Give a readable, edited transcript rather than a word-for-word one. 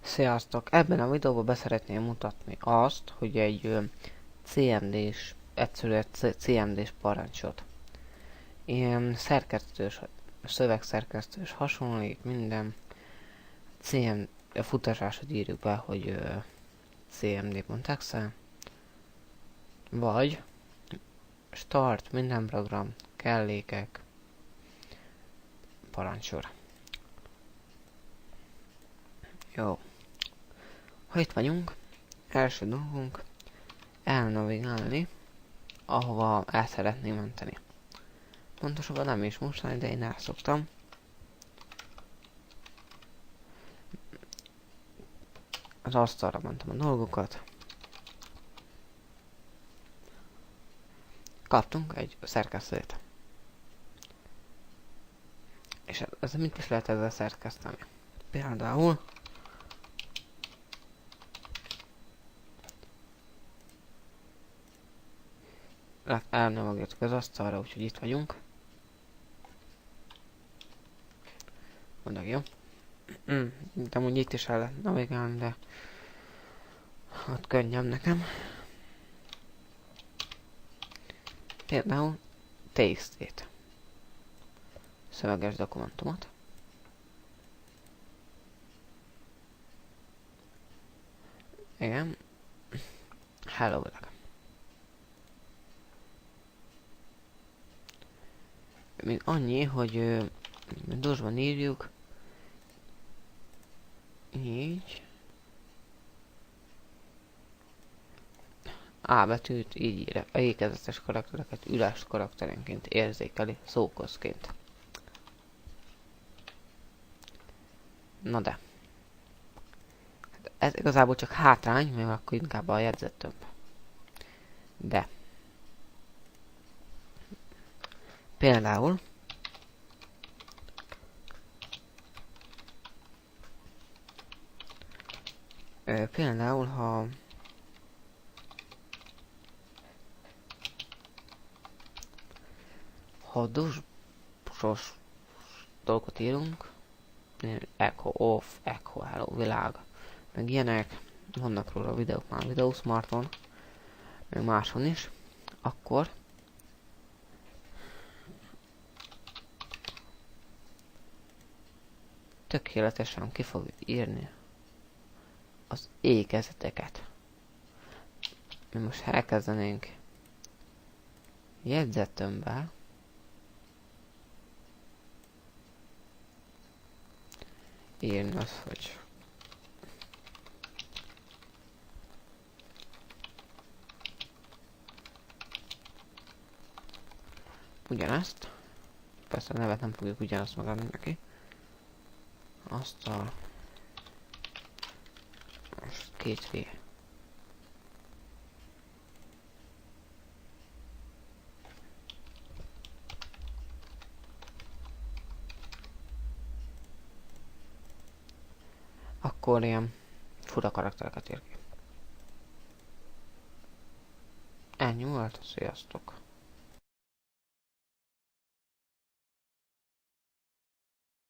Sziasztok! Ebben a videóban beszeretném mutatni azt, hogy egy CMD-s, egyszerű CMD-s parancsot. Ilyen szerkesztős, szövegszerkesztős hasonlít minden. A futásásot írjuk be, hogy cmd.exe, vagy start, minden program, kellékek, parancsor. Jó. Ha itt vagyunk, első dolgunk elnavigálni, ahova el szeretném menteni. Pontosabban nem is most, de én elszoktam. Az asztalra mentem a dolgokat. Kaptunk egy szerkesztőt. És ez mit is lehet ezzel szerkeszteni? Például elnavigáltuk az asztalra, úgyhogy itt vagyunk. Mondok, jó? De amúgy itt is el lehet navigálni, de ott könnyebb nekem. Például TXT-t. Szöveges dokumentumot. Igen. Hello világ. Még annyi, hogy dosban írjuk. Így. A betűt így írja. A ékezetes karaktereket üres karakterenként érzékeli szókozként. Na de. Ez igazából csak hátrány, mert akkor inkább a jegyzet több. De. Például. Ha dusos dolgot írunk, echo off, echo hello világ, meg ilyenek, vannak róla videók már Videosmarton, meg máson is, akkor tökéletesen ki fogjuk írni az ékezeteket. Mi most elkezdenénk jegyzetömbe írni azt, hogy ugyanezt, persze a nevet nem fogjuk ugyanazt megadni neki, azt a most 2V. Akkor ilyen fura karaktereket ír ki. Ennyi volt, sziasztok!